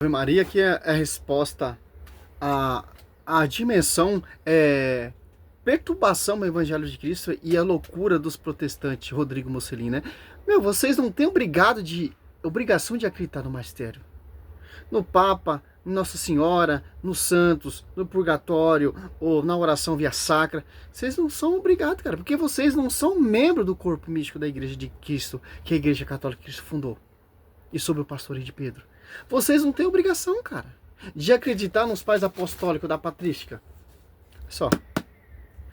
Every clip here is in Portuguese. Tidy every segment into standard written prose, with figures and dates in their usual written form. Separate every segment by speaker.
Speaker 1: Ave Maria, que é a resposta à dimensão perturbação no Evangelho de Cristo e a loucura dos protestantes, Rodrigo Mussolini, né? Meu, vocês não têm obrigação de acreditar no magistério, no Papa, em Nossa Senhora, nos santos, no purgatório ou na oração via sacra. Vocês não são obrigados, cara, porque vocês não são membro do corpo místico da Igreja de Cristo, que a Igreja Católica Cristo fundou, e sob o pastoreio de Pedro. Vocês não têm obrigação, cara, de acreditar nos pais apostólicos da patrística. Só.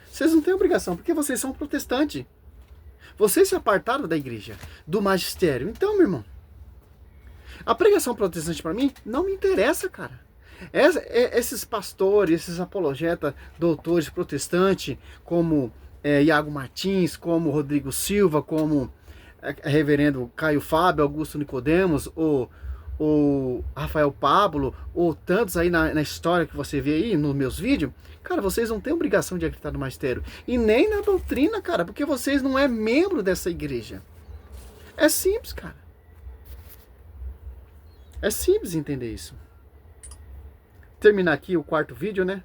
Speaker 1: Vocês não têm obrigação, porque vocês são protestantes. Vocês se apartaram da igreja, do magistério. Então, meu irmão, a pregação protestante para mim não me interessa, cara. Esses pastores, esses apologetas, doutores protestantes, como Iago Martins, como Rodrigo Silva, como reverendo Caio Fábio, Augusto Nicodemos, ou Rafael Pablo, ou tantos aí na história que você vê aí nos meus vídeos, cara, vocês não têm obrigação de acreditar no magistério. E nem na doutrina, cara, porque vocês não é membro dessa igreja. É simples, cara. É simples entender isso. Terminar aqui o quarto vídeo, né?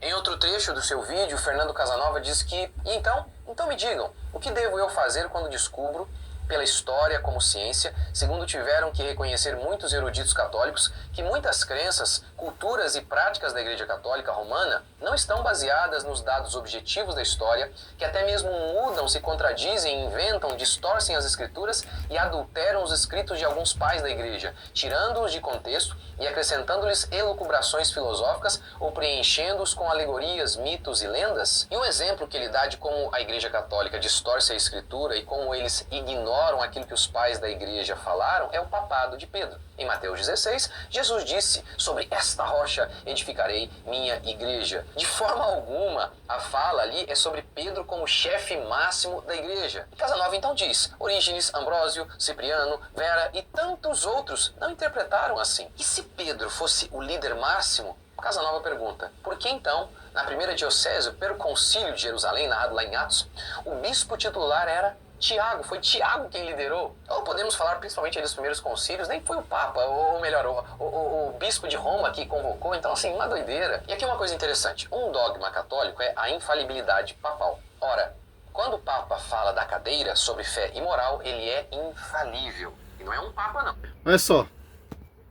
Speaker 2: Em outro trecho do seu vídeo, Fernando Casanova diz que, então me digam, o que devo eu fazer quando descubro, pela história como ciência, segundo tiveram que reconhecer muitos eruditos católicos, que muitas crenças, culturas e práticas da Igreja Católica Romana não estão baseadas nos dados objetivos da história, que até mesmo mudam, se contradizem, inventam, distorcem as escrituras e adulteram os escritos de alguns pais da Igreja, tirando-os de contexto e acrescentando-lhes elucubrações filosóficas ou preenchendo-os com alegorias, mitos e lendas? E um exemplo que ele dá de como a Igreja Católica distorce a Escritura e como eles ignoram aquilo que os pais da Igreja falaram é o papado de Pedro. Em Mateus 16, Jesus disse: sobre esta rocha edificarei minha igreja. De forma alguma, a fala ali é sobre Pedro como chefe máximo da igreja. Casanova então diz: Orígenes, Ambrósio, Cipriano, Vera e tantos outros não interpretaram assim. E se Pedro fosse o líder máximo? Casanova pergunta: por que então, na primeira diocese, pelo concílio de Jerusalém, narrado lá em Atos, o bispo titular era Tiago? Foi Tiago quem liderou. Ou podemos falar principalmente dos primeiros concílios, nem foi o Papa, ou melhor, o bispo de Roma que convocou. Então, assim, uma doideira. E aqui uma coisa interessante: um dogma católico é a infalibilidade papal. Ora, quando o Papa fala da cadeira sobre fé e moral, ele é infalível. E não é um Papa, não.
Speaker 1: Olha só,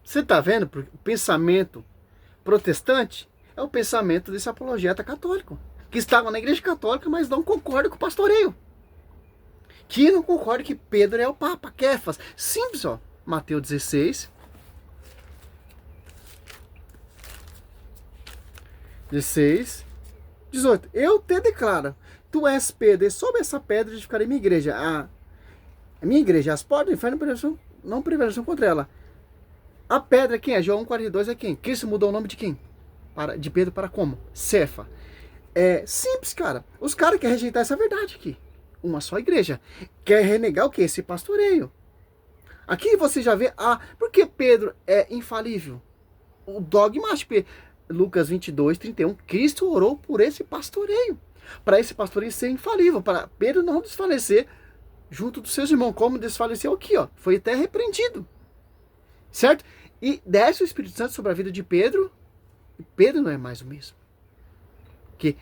Speaker 1: você tá vendo? O pensamento protestante é o pensamento desse apologeta católico, que estava na igreja católica, mas não concorda com o pastoreio. Que não concorda que Pedro é o Papa, Kefas. Simples, ó. Mateus 16. 16. 18. Eu te declaro, tu és Pedro, e sobre essa pedra edificarei minha igreja. A minha igreja, as portas do inferno não prevalecerão contra ela. A pedra quem é? João 42 é quem? Cristo mudou o nome de quem? De Pedro para como? Cefa. É simples, cara. Os caras querem rejeitar essa verdade aqui. Uma só igreja. Quer renegar o que? Esse pastoreio. Aqui você já vê, por que Pedro é infalível? O dogma de Lucas 22, 31. Cristo orou por esse pastoreio. Para esse pastoreio ser infalível. Para Pedro não desfalecer junto dos seus irmãos. Como desfaleceu aqui, ó. Foi até repreendido. Certo? E desce o Espírito Santo sobre a vida de Pedro. E Pedro não é mais o mesmo. Que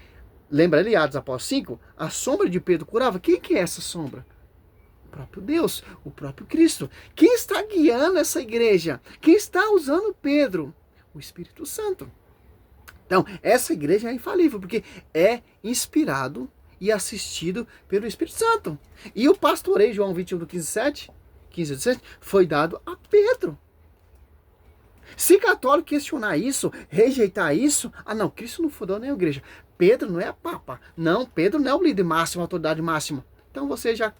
Speaker 1: lembra ali, Atos Apóstolos 5? A sombra de Pedro curava. Quem que é essa sombra? O próprio Deus, o próprio Cristo. Quem está guiando essa igreja? Quem está usando Pedro? O Espírito Santo. Então, essa igreja é infalível, porque é inspirado e assistido pelo Espírito Santo. E o pastoreio, João 21, 15, 17, foi dado a Pedro. Se católico questionar isso, rejeitar isso, não, Cristo não fundou nem a igreja. Pedro não é Papa. Não, Pedro não é o líder máximo, a autoridade máxima. Então você já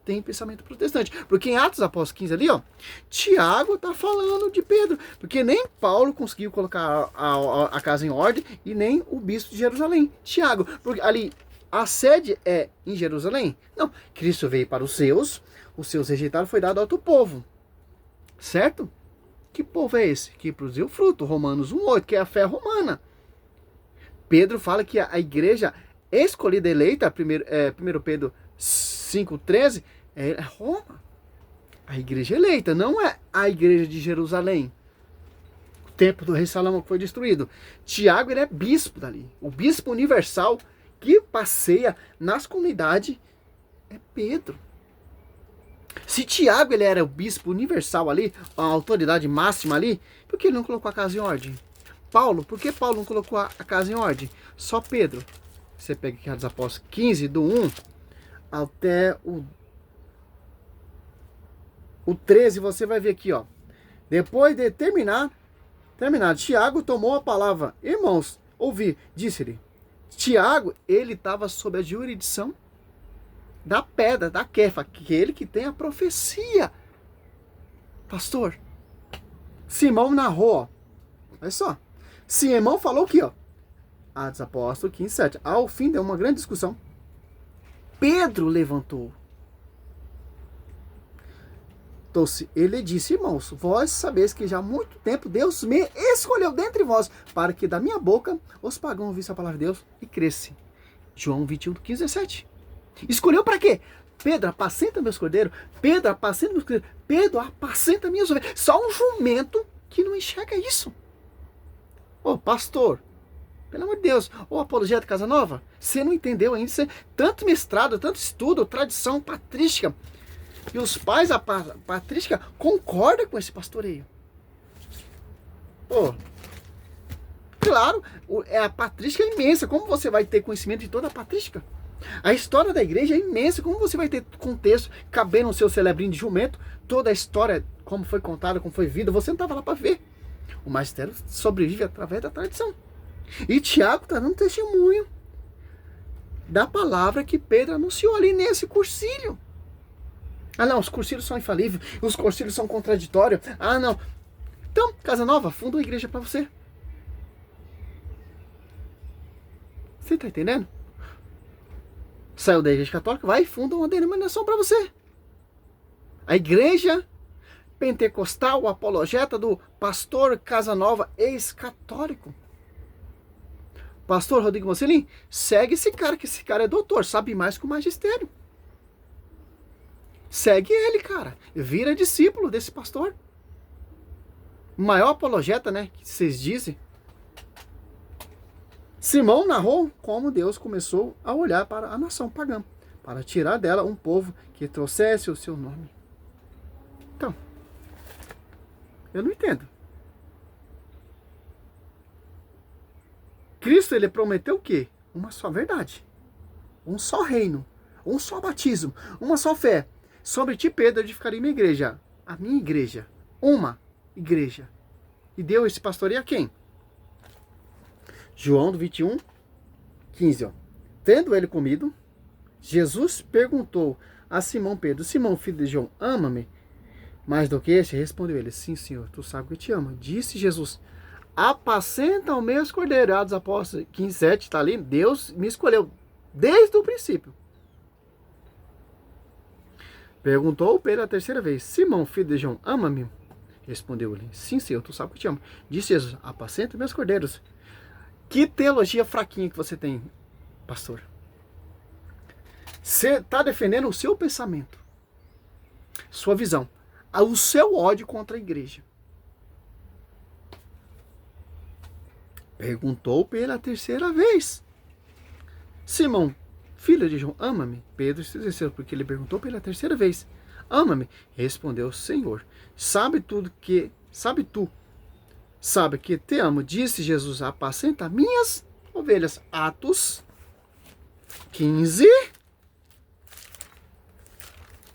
Speaker 1: tem pensamento protestante. Porque em Atos Apóstolos 15 ali, ó, Tiago tá falando de Pedro. Porque nem Paulo conseguiu colocar a casa em ordem e nem o bispo de Jerusalém, Tiago. Porque ali a sede é em Jerusalém? Não, Cristo veio para os seus rejeitaram, foi dado a outro povo. Certo? Que povo é esse? Que produziu fruto. Romanos 1,8, que é a fé romana. Pedro fala que a igreja escolhida, eleita, 1 Pedro 5,13, é Roma. A igreja eleita, não é a igreja de Jerusalém. templo do rei Salomão que foi destruído. Tiago, ele é bispo dali. O bispo universal que passeia nas comunidades é Pedro. Se Tiago, ele era o bispo universal ali, a autoridade máxima ali, por que ele não colocou a casa em ordem? Paulo, por que Paulo não colocou a casa em ordem? Só Pedro. Você pega aqui Atos dos Apóstolos 15, do 1 até o 13, você vai ver aqui, ó. Depois de terminado, Tiago tomou a palavra. Irmãos, ouvi, disse-lhe. Tiago, ele estava sob a jurisdição da pedra, da Kefa, aquele que tem a profecia. Pastor, Simão narrou, ó. Olha só. Simão falou aqui, ó. Atos dos Apóstolos 15, 7. Ao fim deu uma grande discussão. Pedro levantou. Então, ele disse, irmãos, vós sabeis que já há muito tempo Deus me escolheu dentre vós, para que da minha boca os pagãos ouvissem a palavra de Deus e crescem. João 21, 15, 17. Escolheu para quê? Pedro, apacenta meus cordeiros. Pedro, apacenta meus cordeiros. Pedro, apacenta minhas ovelhas. Só um jumento que não enxerga isso. Ô, pastor, pelo amor de Deus, ô apologeta Casa Nova, você não entendeu ainda, você, tanto mestrado, tanto estudo, tradição patrística, e os pais da patrística concordam com esse pastoreio. Pô, claro, a patrística é imensa, como você vai ter conhecimento de toda a patrística? A história da igreja é imensa, como você vai ter contexto, cabendo no seu celebrinho de jumento, toda a história, como foi contada, como foi vivida, você não estava lá para ver. O magistério sobrevive através da tradição. E Tiago está dando testemunho da palavra que Pedro anunciou ali nesse cursilho. Ah não, os cursilhos são infalíveis, os cursilhos são contraditórios. Ah não. Então, Casa Nova, funda uma igreja para você. Você está entendendo? Saiu da igreja católica, vai e funda uma denominação para você. A igreja pentecostal, o apologeta do pastor Casa Nova, ex-católico. Pastor Rodrigo Mocelin, segue esse cara, que esse cara é doutor, sabe mais que o magistério. Segue ele, cara. Vira discípulo desse pastor. O maior apologeta, né, que vocês dizem. Simão narrou como Deus começou a olhar para a nação pagã, para tirar dela um povo que trouxesse o seu nome. Então, eu não entendo. Cristo, ele prometeu o quê? Uma só verdade. Um só reino. Um só batismo. Uma só fé. Sobre ti, Pedro, edificarei minha igreja. A minha igreja. Uma igreja. E deu esse pastoreio a quem? João 21, 15. Ó. Tendo ele comido, Jesus perguntou a Simão Pedro: Simão, filho de João, ama-me mais do que este? Respondeu ele: sim, Senhor, tu sabes que eu te amo. Disse Jesus: apacenta os meus cordeiros. Atos dos Apóstolos 15, 7, está ali. Deus me escolheu desde o princípio. Perguntou Pedro a terceira vez: Simão, filho de João, ama-me? Respondeu ele: sim, Senhor, tu sabes que eu te amo. Disse Jesus: apacenta os meus cordeiros. Que teologia fraquinha que você tem, pastor. Você está defendendo o seu pensamento, sua visão, o seu ódio contra a igreja. Perguntou pela terceira vez: Simão, filho de João, ama-me? Pedro se esqueceu, porque ele perguntou pela terceira vez: ama-me? Respondeu: Senhor, sabe que te amo. Disse Jesus: apacenta minhas ovelhas. Atos 15,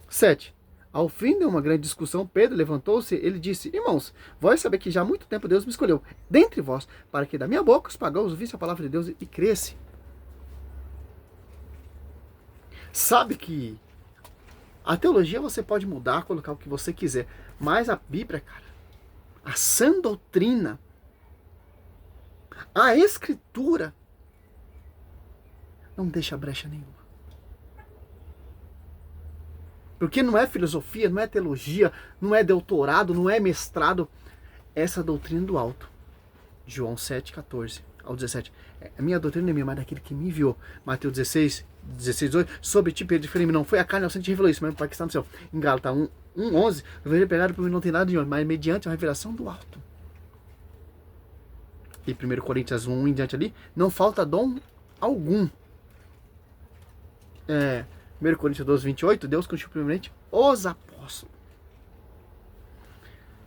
Speaker 1: 7. Ao fim de uma grande discussão, Pedro levantou-se. Ele disse: irmãos, vós sabem que já há muito tempo Deus me escolheu dentre vós, para que da minha boca os pagãos ouvissem a palavra de Deus e crescem. Sabe que a teologia você pode mudar, colocar o que você quiser, mas a Bíblia, cara, a sã doutrina, a escritura, não deixa brecha nenhuma. Porque não é filosofia, não é teologia, não é doutorado, não é mestrado. Essa doutrina do alto. João 7, 14 ao 17. A minha doutrina não é minha, mas daquele que me enviou. Mateus 16, 18. Sobre ti, Pedro, falei, não foi a carne, o sangue que revelou isso, mas o Pai que está no céu. Em Gálatas 1, 11. Eu vejo pegado por mim não tem nada de onde, mas mediante a revelação do alto. e 1 Coríntios 1 em diante ali, não falta dom algum. 1 Coríntios 12, 28, Deus constituiu primeiramente os apóstolos.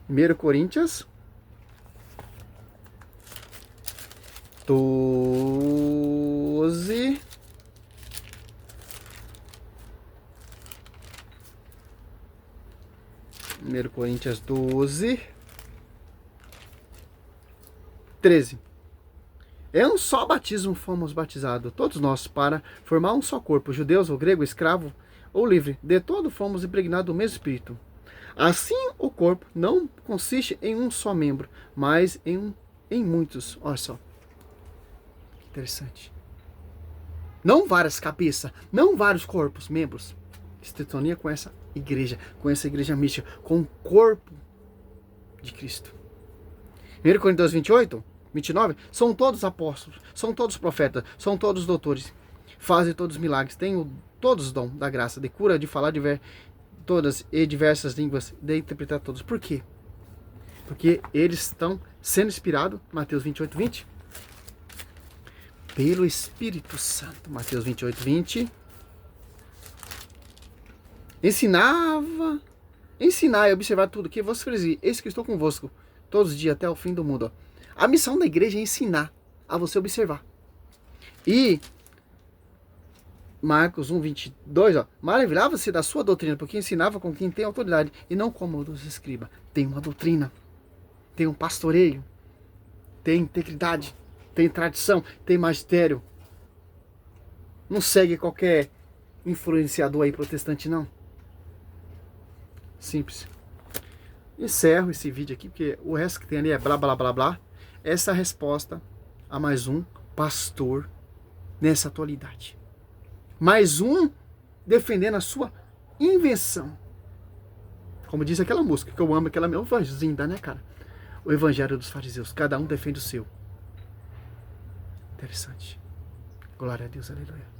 Speaker 1: 1 Coríntios 12, 1 Coríntios 12, 13. É um só batismo fomos batizados, todos nós, para formar um só corpo, judeus ou grego, escravo ou livre, de todo fomos impregnados do mesmo Espírito. Assim, o corpo não consiste em um só membro, mas em muitos. Olha só. Interessante. Não várias cabeças, não vários corpos, membros. Sintonia com essa igreja mística, com o corpo de Cristo. 1 Coríntios 28, 29, são todos apóstolos, são todos profetas, são todos doutores, fazem todos milagres, têm todos dom da graça, de cura, de falar todas e diversas línguas, de interpretar todos. Por quê? Porque eles estão sendo inspirados, Mateus 28, 20, pelo Espírito Santo. Mateus 28, 20. Ensinar e observar tudo que vos fiz. Eis que estou convosco todos os dias até o fim do mundo. A missão da igreja é ensinar a você observar. E Marcos 1, 22, maravilhava-se da sua doutrina, porque ensinava com quem tem autoridade, e não como os escribas. Tem uma doutrina, tem um pastoreio, tem integridade, tem tradição, tem magistério. Não segue qualquer influenciador aí protestante, não. Simples. Encerro esse vídeo aqui, porque o resto que tem ali é blá blá blá blá. Essa é a resposta a mais um pastor nessa atualidade. Mais um defendendo a sua invenção. Como diz aquela música que eu amo, aquela minha vozinha, né, cara? O evangelho dos fariseus. Cada um defende o seu. Interessante. Glória a Deus, aleluia.